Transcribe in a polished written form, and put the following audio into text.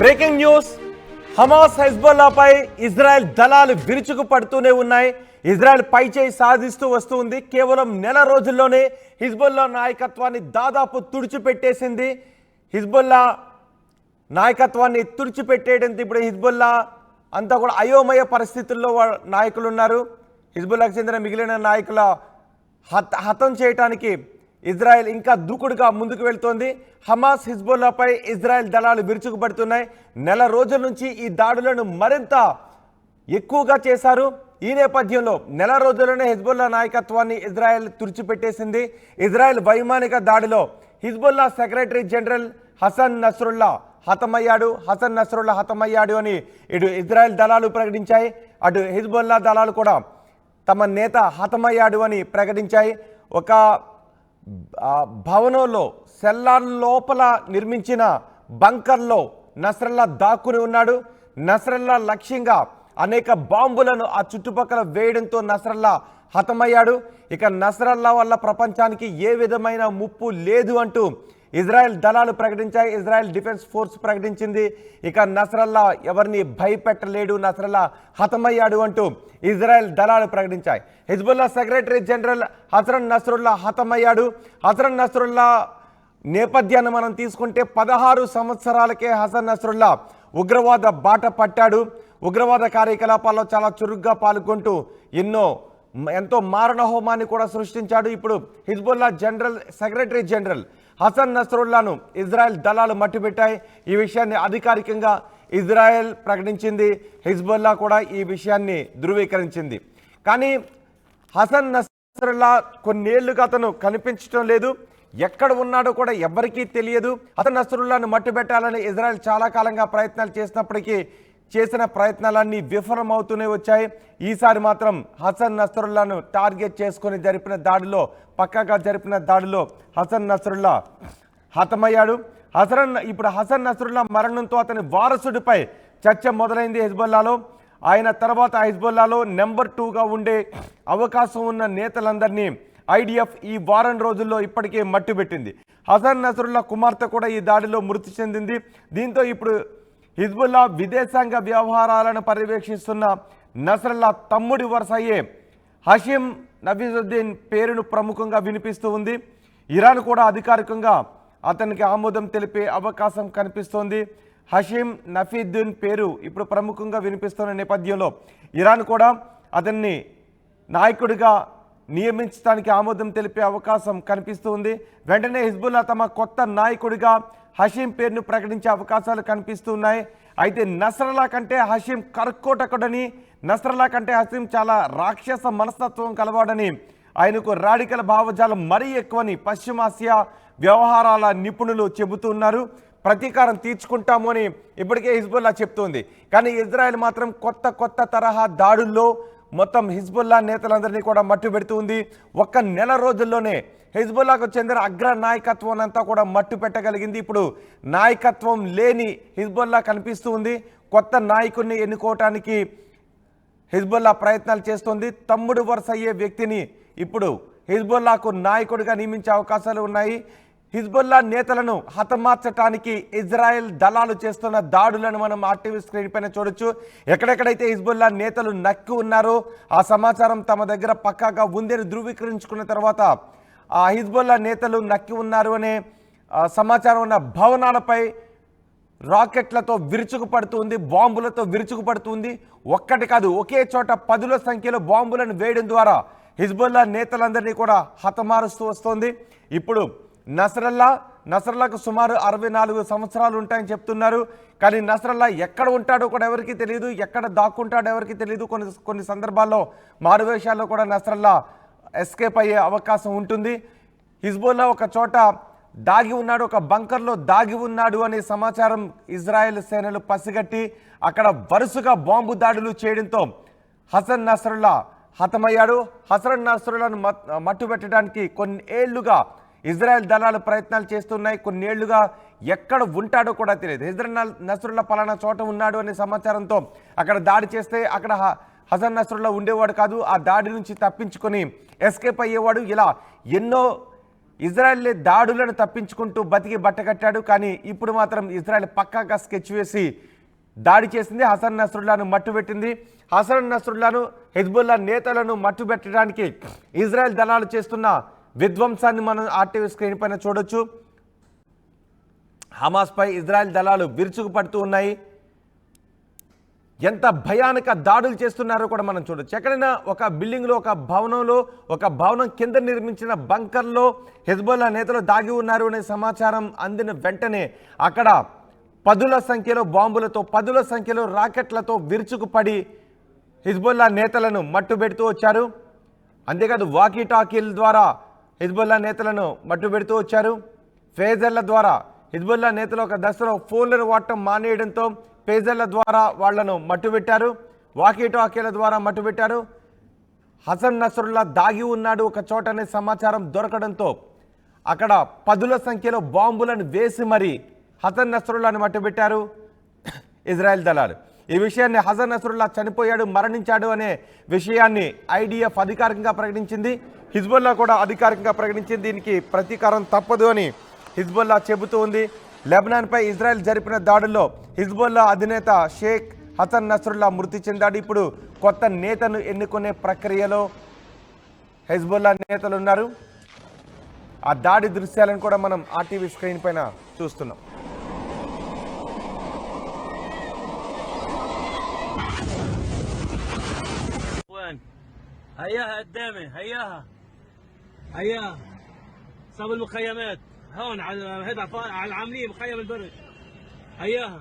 Breaking news, Hamas హెజ్బొల్లాపై Israel దళాలు విరుచుకు పడుతూనే ఉన్నాయి. ఇజ్రాయెల్ పైచేయి సాధిస్తూ వస్తుంది. కేవలం నెల రోజుల్లోనే హిజ్బుల్లా నాయకత్వాన్ని దాదాపు తుడిచిపెట్టేసింది. హిజ్బుల్లా నాయకత్వాన్ని తుడిచిపెట్టేయడంతో ఇప్పుడు హిజ్బుల్లా అంతా కూడా అయోమయ పరిస్థితుల్లో నాయకులు ఉన్నారు. హిజ్బుల్లాకు చెందిన మిగిలిన నాయకుల హతం చేయడానికి ఇజ్రాయెల్ ఇంకా దూకుడుగా ముందుకు వెళ్తోంది. హమాస్ హిజ్బుల్లాపై ఇజ్రాయెల్ దళాలు విరుచుకుపడుతున్నాయి. నెల రోజుల నుంచి ఈ దాడులను మరింత ఎక్కువగా చేశారు. ఈ నేపథ్యంలో నెల రోజుల్లోనే హిజ్బుల్లా నాయకత్వాన్ని ఇజ్రాయెల్ తుడిచిపెట్టేసింది. ఇజ్రాయెల్ వైమానిక దాడిలో Hezbollah secretary general Hassan Nasrallah హతమయ్యాడు అని ఇటు ఇజ్రాయెల్ దళాలు ప్రకటించాయి. అటు హిజ్బుల్లా దళాలు కూడా తమ నేత హతమయ్యాడు అని ప్రకటించాయి. ఒక భవనంలో సెల్లార్ లోపల నిర్మించిన బంకర్లో నస్రల్లా దాక్కుని ఉన్నాడు. నస్రల్లా లక్ష్యంగా అనేక బాంబులను ఆ చుట్టుపక్కల వేయడంతో నస్రల్లా హతమయ్యాడు. ఇక నస్రల్లా వల్ల ప్రపంచానికి ఏ విధమైన ముప్పు లేదు అంటూ ఇజ్రాయెల్ దళాలు ప్రకటించాయి. ఇజ్రాయెల్ డిఫెన్స్ ఫోర్స్ ప్రకటించింది. ఇక నస్రల్లా ఎవరిని భయపెట్టలేడు, నస్రల్లా హతమయ్యాడు అంటూ ఇజ్రాయెల్ దళాలు ప్రకటించాయి. Hezbollah secretary general Hassan Nasrallah హతమయ్యాడు. హసన్ నస్రుల్లా నేపథ్యాన్ని మనం తీసుకుంటే 16 సంవత్సరాలకే హసన్ నస్రుల్లా ఉగ్రవాద బాట పట్టాడు. ఉగ్రవాద కార్యకలాపాల్లో చాలా చురుగ్గా పాల్గొంటూ ఎంతో మారణహోమాన్ని కూడా సృష్టించాడు. ఇప్పుడు హిజ్బుల్లా సెక్రటరీ జనరల్ హసన్ నస్రుల్లాను ఇజ్రాయెల్ దళాలు మట్టిపెట్టాయి. ఈ విషయాన్ని అధికారికంగా ఇజ్రాయెల్ ప్రకటించింది. హిజ్బుల్లా కూడా ఈ విషయాన్ని ధృవీకరించింది. కానీ హసన్ నస్రుల్లా కొన్నేళ్లుగా అతను కనిపించడం లేదు. ఎక్కడ ఉన్నాడో కూడా ఎవరికీ తెలియదు. హసన్ నస్రుల్లాను మట్టిపెట్టాలని ఇజ్రాయెల్ చాలా కాలంగా ప్రయత్నాలు చేసినప్పటికీ చేసిన ప్రయత్నాలన్నీ విఫలమవుతూనే వచ్చాయి. ఈసారి మాత్రం హసన్ నస్రుల్లాను టార్గెట్ చేసుకొని పక్కాగా జరిపిన దాడిలో హసన్ నస్రుల్లా హతమయ్యాడు. ఇప్పుడు హసన్ నస్రుల్లా మరణంతో అతని వారసుడిపై చర్చ మొదలైంది హిజ్బుల్లాలో. ఆయన తర్వాత హిజ్బుల్లాలో నెంబర్ 2గా ఉండే అవకాశం ఉన్న నేతలందరినీ ఐడిఎఫ్ ఈ వారం రోజుల్లో ఇప్పటికే మట్టిపెట్టింది. హసన్ నస్రుల్లా కుమార్తె కూడా ఈ దాడిలో మృతి చెందింది. దీంతో ఇప్పుడు హిజ్బుల్లా విదేశాంగ వ్యవహారాలను పర్యవేక్షిస్తున్న నస్రల్లా తమ్ముడి వరుస అయ్యే హషీం నఫీజుద్దీన్ పేరును ప్రముఖంగా వినిపిస్తూ ఉంది. ఇరాన్ కూడా అధికారికంగా అతనికి ఆమోదం తెలిపే అవకాశం కనిపిస్తోంది. హషీం నఫీజుద్దీన్ పేరు ఇప్పుడు ప్రముఖంగా వినిపిస్తున్న నేపథ్యంలో ఇరాన్ కూడా అతన్ని నాయకుడిగా నియమించడానికి ఆమోదం తెలిపే అవకాశం కనిపిస్తూ ఉంది. వెంటనే హిజ్బుల్లా తమ కొత్త నాయకుడిగా హషీం పేరును ప్రకటించే అవకాశాలు కనిపిస్తూ ఉన్నాయి. అయితే నస్రల్లా కంటే హషీం కర్కోటకుడని, నస్రల్లా కంటే హషీం చాలా రాక్షస మనస్తత్వం కలవాడని, ఆయనకు రాడికల్ భావజాలం మరీ ఎక్కువని పశ్చిమాసియా వ్యవహారాల నిపుణులు చెబుతున్నారు. ప్రతీకారం తీర్చుకుంటాము అని ఇప్పటికే హిజ్బుల్లా చెప్తోంది. కానీ ఇజ్రాయెల్ మాత్రం కొత్త తరహా దాడుల్లో మొత్తం హిజ్బుల్లా నేతలందరినీ కూడా మట్టుపెడుతుంది. ఒక్క నెల రోజుల్లోనే హిజ్బుల్లాకు చెందిన అగ్ర నాయకత్వం అంతా కూడా మట్టు పెట్టగలిగింది. ఇప్పుడు నాయకత్వం లేని హిజ్బుల్లా కనిపిస్తూ ఉంది. కొత్త నాయకుడిని ఎన్నుకోవటానికి హిజ్బుల్లా ప్రయత్నాలు చేస్తోంది. తమ్ముడు వరుస అయ్యే వ్యక్తిని ఇప్పుడు హిజ్బుల్లాకు నాయకుడిగా నియమించే అవకాశాలు ఉన్నాయి. హిజ్బుల్లా నేతలను హతమార్చడానికి ఇజ్రాయెల్ దళాలు చేస్తున్న దాడులను మనం ఆర్టీవీ స్క్రీన్ పైన చూడొచ్చు. ఎక్కడెక్కడైతే హిజ్బుల్లా నేతలు నక్కి ఉన్నారో ఆ సమాచారం తమ దగ్గర పక్కాగా ఉందని ధృవీకరించుకున్న తర్వాత ఆ హిజ్బుల్లా నేతలు నక్కి ఉన్నారు అనే సమాచారం ఉన్న భవనాలపై రాకెట్లతో విరుచుకుపడుతుంది, బాంబులతో విరుచుకుపడుతుంది. ఒక్కటి కాదు, ఒకే చోట 10ల సంఖ్యలో బాంబులను వేయడం ద్వారా హిజ్బుల్లా నేతలందరినీ కూడా హతమారుస్తూ వస్తోంది. ఇప్పుడు నస్రల్లాకు సుమారు 64 సంవత్సరాలు ఉంటాయని చెప్తున్నారు. కానీ నస్రల్లా ఎక్కడ ఉంటాడో కూడా ఎవరికి తెలియదు, ఎక్కడ దాక్కుంటాడో ఎవరికి తెలియదు. కొన్ని సందర్భాల్లో మారువేషాల్లో కూడా నస్రల్లా ఎస్కేప్ అయ్యే అవకాశం ఉంటుంది. హిజ్బుల్లా ఒక చోట దాగి ఉన్నాడు, ఒక బంకర్లో దాగి ఉన్నాడు అనే సమాచారం ఇజ్రాయెల్ సేనలు పసిగట్టి అక్కడ వరుసగా బాంబు దాడులు చేయడంతో హసన్ నస్రుల్లా హతమయ్యాడు. హసన్ నస్రుల్లాను మట్టుపెట్టడానికి కొన్నేళ్లుగా ఇజ్రాయెల్ దళాలు ప్రయత్నాలు చేస్తున్నాయి. కొన్నేళ్లుగా ఎక్కడ ఉంటాడో కూడా తెలియదు. ఇజ్రాయెల్ నస్రుల్లా పలానా చోట ఉన్నాడు అనే సమాచారంతో అక్కడ దాడి చేస్తే అక్కడ హసన్ నస్రుల్లా ఉండేవాడు కాదు. ఆ దాడి నుంచి తప్పించుకొని ఎస్కేప్ అయ్యేవాడు. ఇలా ఎన్నో ఇజ్రాయెల్ దాడులను తప్పించుకుంటూ బతికి బట్టకట్టాడు. కానీ ఇప్పుడు మాత్రం ఇజ్రాయెల్ పక్కాగా స్కెచ్ వేసి దాడి చేసింది. హసన్ నస్రుల్లాను మట్టుబెట్టింది. హసన్ నస్రుల్లాను హిజ్బుల్లా నేతలను మట్టుబెట్టడానికి ఇజ్రాయెల్ దళాలు చేస్తున్న విధ్వంసాన్ని మనం ఆర్టీవీ స్క్రీన్ పైన చూడొచ్చు. హమాస్పై ఇజ్రాయెల్ దళాలు విరుచుకుపడుతూ ఉన్నాయి. ఎంత భయానక దాడులు చేస్తున్నారో కూడా మనం చూడొచ్చు. ఎక్కడైనా ఒక బిల్డింగ్లో, ఒక భవనంలో, ఒక భవనం కింద నిర్మించిన బంకర్లో హిజ్బుల్లా నేతలు దాగి ఉన్నారు అనే సమాచారం అందిన వెంటనే అక్కడ పదుల సంఖ్యలో బాంబులతో, పదుల సంఖ్యలో రాకెట్లతో విరుచుకుపడి హిజ్బుల్లా నేతలను మట్టుబెడుతూ వచ్చారు. అంతేకాదు వాకీ టాకీల ద్వారా హిజ్బుల్లా నేతలను మట్టుబెడుతూ వచ్చారు. ఫేజర్ల ద్వారా హిజ్బుల్లా నేతలు ఒక దశలో ఫోన్లను వాడటం మానేయడంతో పేజర్ల ద్వారా వాళ్లను మట్టుబెట్టారు. వాకీ టాకీల ద్వారా మట్టుబెట్టారు. హసన్ నస్రుల్లా దాగి ఉన్నాడు ఒక చోట అనే సమాచారం దొరకడంతో అక్కడ పదుల సంఖ్యలో బాంబులను వేసి మరి హసన్ నస్రుల్లాను మట్టుబెట్టారు ఇజ్రాయెల్ దళాలు. ఈ విషయాన్ని హసన్ నస్రుల్లా చనిపోయాడు, మరణించాడు అనే విషయాన్ని ఐడిఎఫ్ అధికారికంగా ప్రకటించింది. హిజ్బుల్లా కూడా అధికారికంగా ప్రకటించింది. దీనికి ప్రతీకారం తప్పదు అని హిజ్బుల్లా చెబుతూ ఉంది. లెబనాన్పై ఇజ్రాయెల్ జరిపిన దాడుల్లో హిజ్బుల్లా అధినేత షేక్ హసన్ నస్రుల్లా మృతి చెందాడు. ఇప్పుడు కొత్త నేతను ఎన్నుకునే ప్రక్రియలో హిజ్బుల్లా నేతలు ఉన్నారు. ఆ దాడి దృశ్యాలను కూడా మనం ఆర్టీవీ స్క్రీన్ పైన చూస్తున్నాం. هياها قدامي هياها هياها صاب المخيمات هون على هيدا على العاملين مخيم البرج هياها